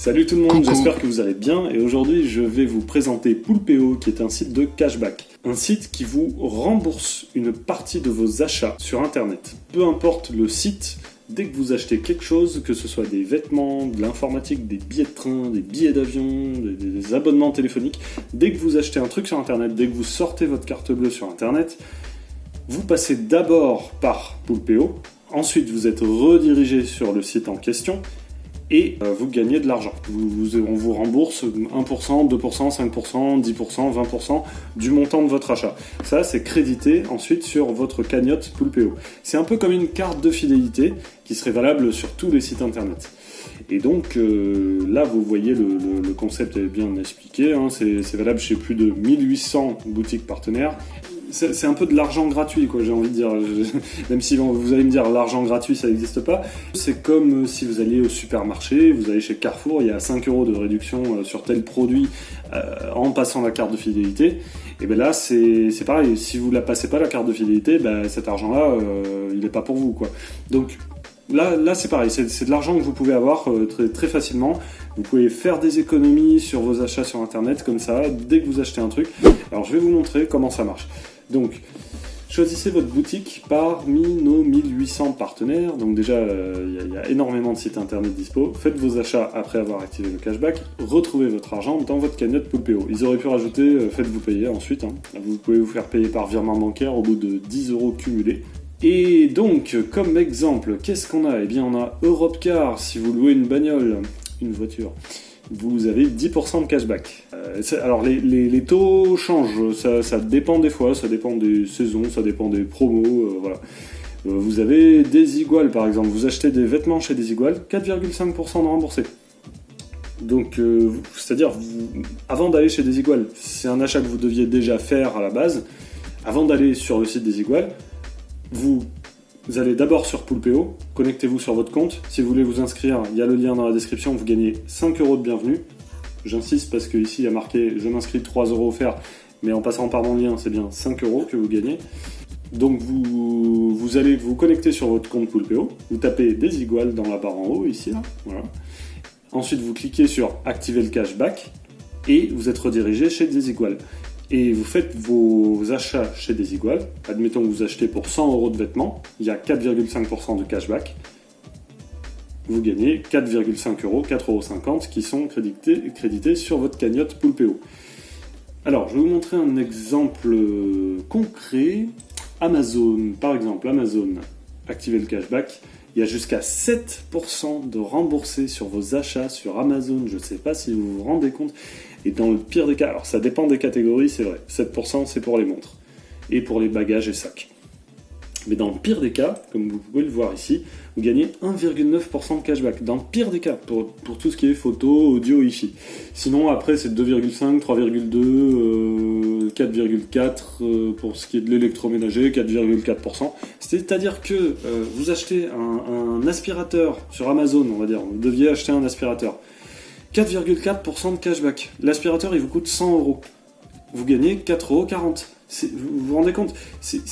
Salut tout le monde, Coucou. j'espère que vous allez bien et aujourd'hui je vais vous présenter Poolpeo qui est un site de cashback. Un site qui vous rembourse une partie de vos achats sur internet. Peu importe le site, dès que vous achetez quelque chose, que ce soit des vêtements, de l'informatique, des billets de train, des billets d'avion, des abonnements téléphoniques, dès que vous achetez un truc sur internet, dès que vous sortez votre carte bleue sur internet, vous passez d'abord par Poolpeo, ensuite vous êtes redirigé sur le site en question et vous gagnez de l'argent. On vous rembourse 1%, 2%, 5%, 10%, 20% du montant de votre achat. Ça, c'est crédité ensuite sur votre cagnotte Poolpeo. C'est un peu comme une carte de fidélité qui serait valable sur tous les sites internet. Et donc là, vous voyez, le concept est bien expliqué. Hein. C'est valable chez plus de 1800 boutiques partenaires. C'est un peu de l'argent gratuit, quoi, j'ai envie de dire. Même si vous allez me dire l'argent gratuit, ça n'existe pas. C'est comme si vous alliez au supermarché, vous allez chez Carrefour, il y a 5 € de réduction sur tel produit en passant la carte de fidélité. Et bien là, c'est pareil. Si vous ne la passez pas, la carte de fidélité, cet argent-là, il n'est pas pour vous, quoi. Donc là c'est pareil. C'est de l'argent que vous pouvez avoir très, très facilement. Vous pouvez faire des économies sur vos achats sur Internet, comme ça, dès que vous achetez un truc. Alors, je vais vous montrer comment ça marche. Donc, choisissez votre boutique parmi nos 1800 partenaires. Donc déjà, il y a énormément de sites internet dispo. Faites vos achats après avoir activé le cashback. Retrouvez votre argent dans votre cagnotte Poolpeo. Ils auraient pu rajouter, faites-vous payer ensuite. Hein. Vous pouvez vous faire payer par virement bancaire au bout de 10 € cumulés. Et donc, comme exemple, qu'est-ce qu'on a ? Eh bien, on a Europcar, si vous louez une bagnole, une voiture. Vous avez 10% de cashback. Alors les taux changent, ça dépend des fois, ça dépend des saisons, ça dépend des promos, voilà. Vous avez Desigual par exemple, vous achetez des vêtements chez Desigual, 4,5% de remboursé. Donc, c'est-à-dire, avant d'aller chez Desigual, c'est un achat que vous deviez déjà faire à la base, avant d'aller sur le site Desigual, vous allez d'abord sur Poolpeo, connectez-vous sur votre compte. Si vous voulez vous inscrire, il y a le lien dans la description, vous gagnez 5 € de bienvenue. J'insiste parce qu'ici il y a marqué je m'inscris 3 € offerts, mais en passant par mon lien, c'est bien 5 € que vous gagnez. Donc vous allez vous connecter sur votre compte Poolpeo, vous tapez Desigual dans la barre en haut, ici, là, voilà. Ensuite vous cliquez sur activer le cashback et vous êtes redirigé chez Desigual. Et vous faites vos achats chez Desigual, admettons que vous achetez pour 100 € de vêtements, il y a 4,5% de cashback, vous gagnez 4,5 €, 4,50 € qui sont crédités sur votre cagnotte Poolpeo. Alors, je vais vous montrer un exemple concret. Amazon, par exemple, Amazon, activez le cashback, il y a jusqu'à 7% de remboursé sur vos achats sur Amazon, je ne sais pas si vous vous rendez compte. Et dans le pire des cas, alors ça dépend des catégories, c'est vrai, 7% c'est pour les montres et pour les bagages et sacs. Mais dans le pire des cas, comme vous pouvez le voir ici, vous gagnez 1,9% de cashback. Dans le pire des cas, pour tout ce qui est photo, audio, Wi-Fi. Sinon, après, c'est 2,5, 3,2, 4,4 pour ce qui est de l'électroménager, 4,4%. C'est-à-dire que vous achetez un aspirateur sur Amazon, on va dire, vous deviez acheter un aspirateur. 4,4% de cashback. L'aspirateur, il vous coûte 100 €. Vous gagnez 4,40 €. Vous vous rendez compte ? C'est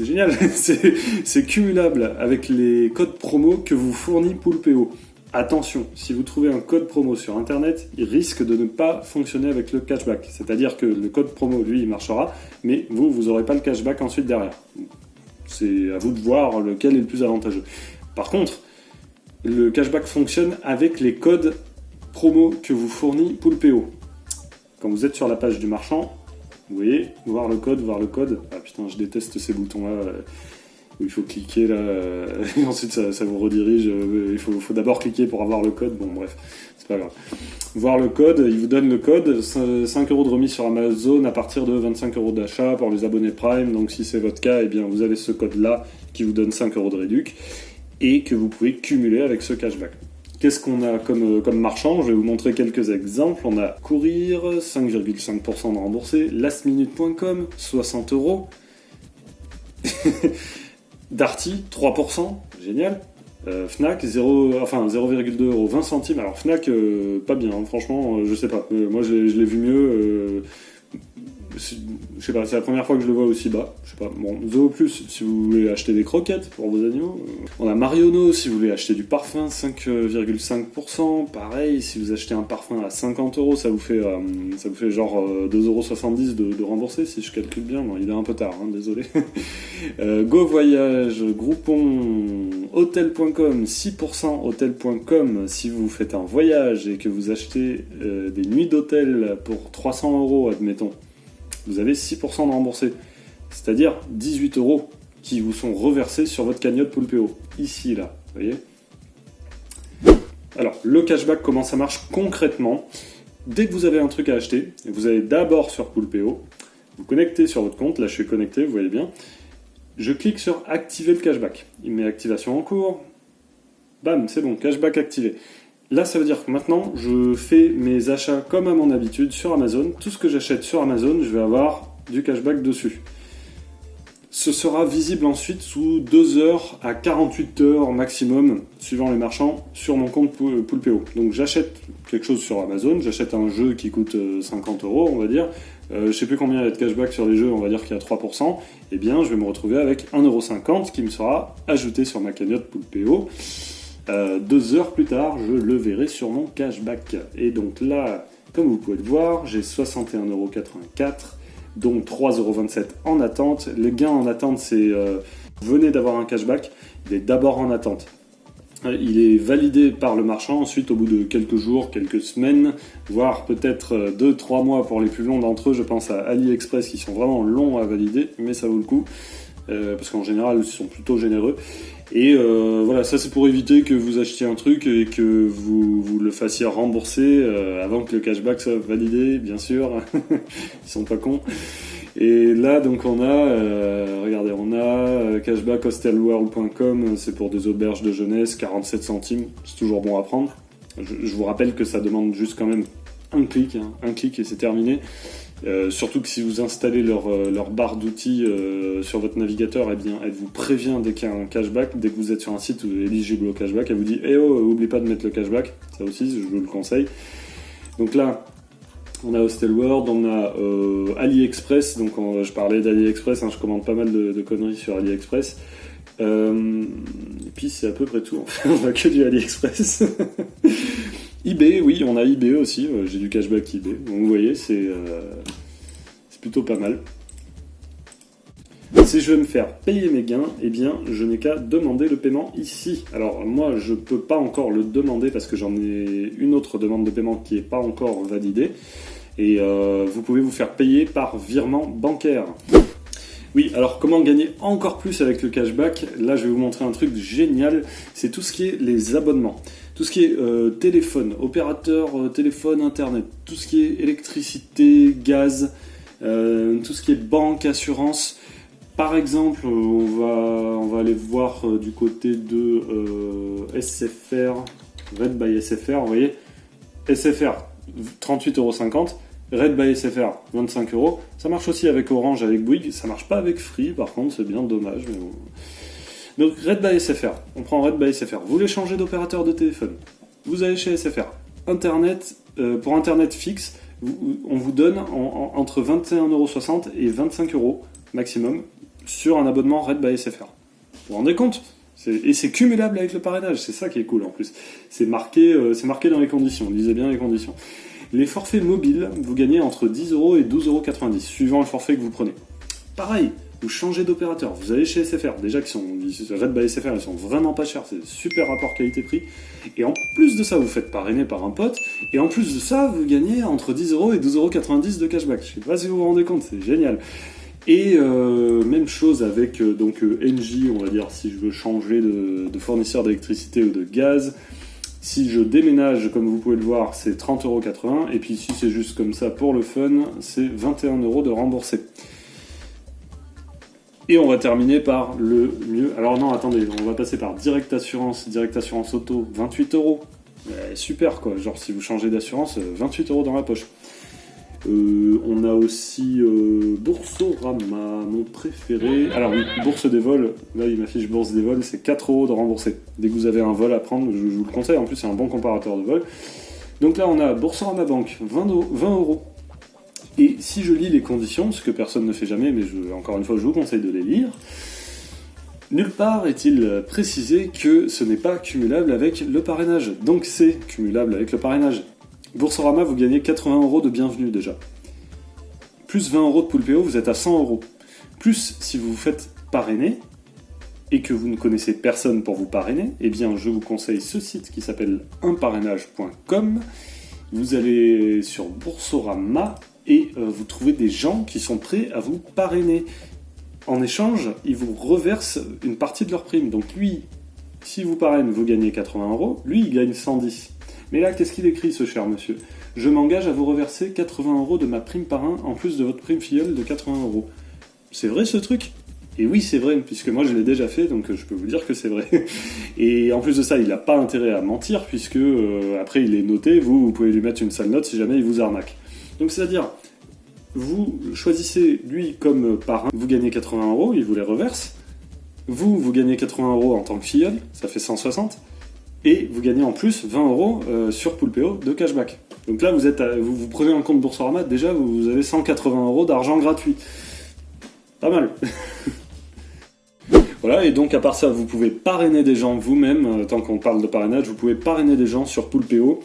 génial. C'est cumulable avec les codes promo que vous fournit Poolpeo. Attention, si vous trouvez un code promo sur Internet, il risque de ne pas fonctionner avec le cashback. C'est-à-dire que le code promo, lui, il marchera, mais vous n'aurez pas le cashback ensuite derrière. C'est à vous de voir lequel est le plus avantageux. Par contre, le cashback fonctionne avec les codes promo que vous fournit Poolpeo. Quand vous êtes sur la page du marchand, vous voyez, voir le code. Ah putain, je déteste ces boutons-là où il faut cliquer là, et ensuite ça vous redirige. Il faut d'abord cliquer pour avoir le code. Bon, bref, c'est pas grave. Voir le code, il vous donne le code, 5 € de remise sur Amazon à partir de 25 € d'achat pour les abonnés Prime. Donc si c'est votre cas, eh bien vous avez ce code-là qui vous donne 5 € de réduc et que vous pouvez cumuler avec ce cashback. Qu'est-ce qu'on a comme marchand ? Je vais vous montrer quelques exemples. On a Courir, 5,5% de remboursé. Lastminute.com, 60 €. Darty, 3%, génial. Fnac, 0,2 €, 20 centimes. Alors Fnac, pas bien, hein, franchement, je sais pas. Moi, je l'ai vu mieux. je sais pas, c'est la première fois que je le vois aussi bas. Je sais pas. Bon, Zooplus, si vous voulez acheter des croquettes pour vos animaux. On a Mariono, si vous voulez acheter du parfum, 5,5%. Pareil, si vous achetez un parfum à 50 euros, ça vous fait genre 2,70 € de rembourser, si je calcule bien. Non, il est un peu tard, hein, désolé. Go Voyage, Groupon, Hôtel.com, 6% Hôtel.com. Si vous faites un voyage et que vous achetez des nuits d'hôtel pour 300 euros, admettons, vous avez 6% de remboursé. C'est-à-dire 18 euros qui vous sont reversés sur votre cagnotte Poulpeo. Ici, là, vous voyez. Alors, le cashback, comment ça marche concrètement? Dès que vous avez un truc à acheter, vous allez d'abord sur Poulpeo, vous connectez sur votre compte, là je suis connecté, vous voyez bien. Je clique sur activer le cashback. Il met activation en cours. Bam, c'est bon, cashback activé. Là, ça veut dire que maintenant, je fais mes achats comme à mon habitude sur Amazon. Tout ce que j'achète sur Amazon, je vais avoir du cashback dessus. Ce sera visible ensuite sous 2 heures à 48 heures maximum, suivant les marchands, sur mon compte Poulpeo. Donc j'achète quelque chose sur Amazon, j'achète un jeu qui coûte 50 euros, on va dire. Je sais plus combien il y a de cashback sur les jeux, on va dire qu'il y a 3%. Eh bien, je vais me retrouver avec 1,50€ qui me sera ajouté sur ma cagnotte Poulpeo. 2 heures plus tard, je le verrai sur mon cashback. Et donc là, comme vous pouvez le voir, j'ai 61,84€, donc 3,27€ en attente. Les gains en attente, c'est venez d'avoir un cashback, il est d'abord en attente. Il est validé par le marchand, ensuite au bout de quelques jours, quelques semaines, voire peut-être 2-3 mois pour les plus longs d'entre eux. Je pense à AliExpress qui sont vraiment longs à valider, mais ça vaut le coup, parce qu'en général ils sont plutôt généreux. Et voilà, ça c'est pour éviter que vous achetiez un truc et que vous le fassiez rembourser avant que le cashback soit validé, bien sûr. Ils sont pas cons. Et là, donc on a, regardez, on a cashback hostelworld.com, c'est pour des auberges de jeunesse, 47 centimes, c'est toujours bon à prendre. Je vous rappelle que ça demande juste quand même un clic et c'est terminé. Surtout que si vous installez leur barre d'outils sur votre navigateur, eh bien, elle vous prévient dès qu'il y a un cashback, dès que vous êtes sur un site éligible au cashback, elle vous dit « Eh oh, oublie pas de mettre le cashback », ça aussi, je vous le conseille. Donc là, on a Hostelworld, on a AliExpress, donc je parlais d'AliExpress, je commande pas mal de conneries sur AliExpress. Et puis c'est à peu près tout, en fait. On a que du AliExpress. eBay, oui, on a eBay aussi, j'ai du cashback eBay, donc vous voyez, c'est plutôt pas mal. Si je veux me faire payer mes gains, eh bien, je n'ai qu'à demander le paiement ici. Alors, moi, je peux pas encore le demander parce que j'en ai une autre demande de paiement qui n'est pas encore validée. Et vous pouvez vous faire payer par virement bancaire. Oui, alors comment gagner encore plus avec le cashback? Là, je vais vous montrer un truc génial. C'est tout ce qui est les abonnements. Tout ce qui est téléphone, opérateur, téléphone, internet. Tout ce qui est électricité, gaz, tout ce qui est banque, assurance. Par exemple, on va aller voir du côté de SFR, Red by SFR, vous voyez, SFR 38,50€, Red by SFR 25€. Ça marche aussi avec Orange, avec Bouygues, ça marche pas avec Free, par contre, c'est bien dommage. Mais bon. Donc Red by SFR, on prend Red by SFR. Vous voulez changer d'opérateur de téléphone, vous allez chez SFR. Internet, pour Internet fixe, on vous donne entre 21,60€ et 25€ maximum sur un abonnement Red by SFR. Vous vous rendez compte? Et c'est cumulable avec le parrainage, c'est ça qui est cool en plus. C'est marqué dans les conditions, lisez bien les conditions. Les forfaits mobiles, vous gagnez entre 10€ et 12,90€, suivant le forfait que vous prenez. Pareil, vous changez d'opérateur, vous allez chez SFR, déjà qui sont Red by SFR, ils sont vraiment pas chers, c'est super rapport qualité-prix. Et en plus de ça, vous faites parrainer par un pote, et en plus de ça, vous gagnez entre 10€ et 12,90€ de cashback. Je sais pas si vous vous rendez compte, c'est génial. Et même chose avec Engie, on va dire, si je veux changer de fournisseur d'électricité ou de gaz. Si je déménage, comme vous pouvez le voir, c'est 30,80€. Et puis si c'est juste comme ça pour le fun, c'est 21€ de remboursé. Et on va terminer par le mieux. Alors non, attendez, on va passer par Direct Assurance Auto, 28€. Super quoi, genre si vous changez d'assurance, 28€ dans la poche. On a aussi Boursorama, mon préféré. Alors oui, Bourse des vols, là il m'affiche Bourse des vols, c'est 4€ de remboursé. Dès que vous avez un vol à prendre, je vous le conseille, en plus c'est un bon comparateur de vol. Donc là on a Boursorama Banque, 20€. Et si je lis les conditions, ce que personne ne fait jamais, mais encore une fois je vous conseille de les lire, nulle part est-il précisé que ce n'est pas cumulable avec le parrainage. Donc c'est cumulable avec le parrainage. Boursorama, vous gagnez 80 € de bienvenue déjà. Plus 20 € de Poulpeo, vous êtes à 100 €. Plus si vous vous faites parrainer, et que vous ne connaissez personne pour vous parrainer, eh bien je vous conseille ce site qui s'appelle unparrainage.com. Vous allez sur Boursorama et vous trouvez des gens qui sont prêts à vous parrainer. En échange, ils vous reversent une partie de leur prime. Donc lui, si vous parraine, vous gagnez 80 €, lui il gagne 110. Mais là, qu'est-ce qu'il écrit ce cher monsieur ? Je m'engage à vous reverser 80 € de ma prime parrain en plus de votre prime filleule de 80 €. C'est vrai ce truc ? Et oui, c'est vrai, puisque moi je l'ai déjà fait, donc je peux vous dire que c'est vrai. Et en plus de ça, il n'a pas intérêt à mentir, puisque après il est noté, vous pouvez lui mettre une sale note si jamais il vous arnaque. Donc c'est-à-dire, vous choisissez lui comme parrain, vous gagnez 80 €, il vous les reverse. Vous gagnez 80 € en tant que filleule, ça fait 160. Et vous gagnez en plus 20 € sur Poulpeo de cashback. Donc là, vous prenez un compte Boursorama, déjà vous avez 180 € d'argent gratuit. Pas mal. Voilà, et donc à part ça, vous pouvez parrainer des gens vous-même, tant qu'on parle de parrainage, vous pouvez parrainer des gens sur Poulpeo,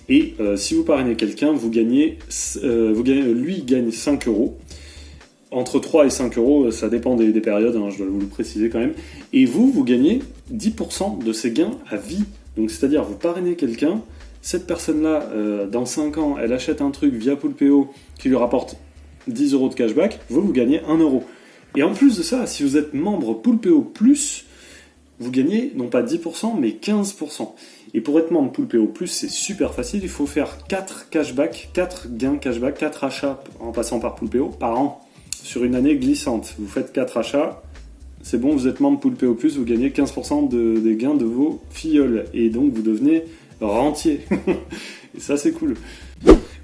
et si vous parrainez quelqu'un, lui gagne 5 €, entre 3 et 5 €, ça dépend des périodes, hein, je dois vous le préciser quand même, et vous gagnez 10% de ces gains à vie, donc c'est-à-dire vous parrainez quelqu'un, cette personne-là, dans 5 ans, elle achète un truc via Poulpeo qui lui rapporte 10 € de cashback, vous gagnez 1 €. Et en plus de ça, si vous êtes membre Poulpeo Plus, vous gagnez non pas 10%, mais 15%. Et pour être membre Poulpeo Plus, c'est super facile, il faut faire 4 gains cashback, 4 achats en passant par Poulpeo par an, sur une année glissante. Vous faites 4 achats, c'est bon, vous êtes membre Poulpeo Plus, vous gagnez 15% des gains de vos filleuls. Et donc vous devenez rentier. Et ça, c'est cool.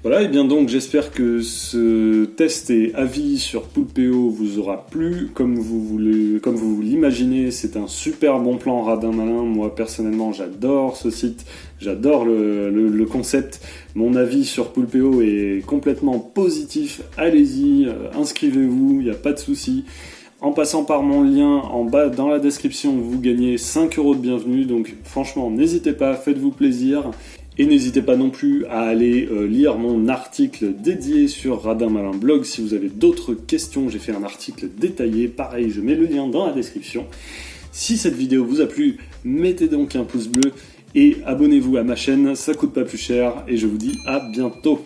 Voilà, et bien donc j'espère que ce test et avis sur Poulpeo vous aura plu. Comme vous l'imaginez, c'est un super bon plan Radin Malin. Moi personnellement j'adore ce site, j'adore le concept. Mon avis sur Poulpeo est complètement positif. Allez-y, inscrivez-vous, il n'y a pas de souci. En passant par mon lien en bas dans la description, vous gagnez 5 € de bienvenue. Donc franchement, n'hésitez pas, faites-vous plaisir. Et n'hésitez pas non plus à aller lire mon article dédié sur Radin Malin Blog si vous avez d'autres questions. J'ai fait un article détaillé, pareil, je mets le lien dans la description. Si cette vidéo vous a plu, mettez donc un pouce bleu et abonnez-vous à ma chaîne, ça coûte pas plus cher et je vous dis à bientôt.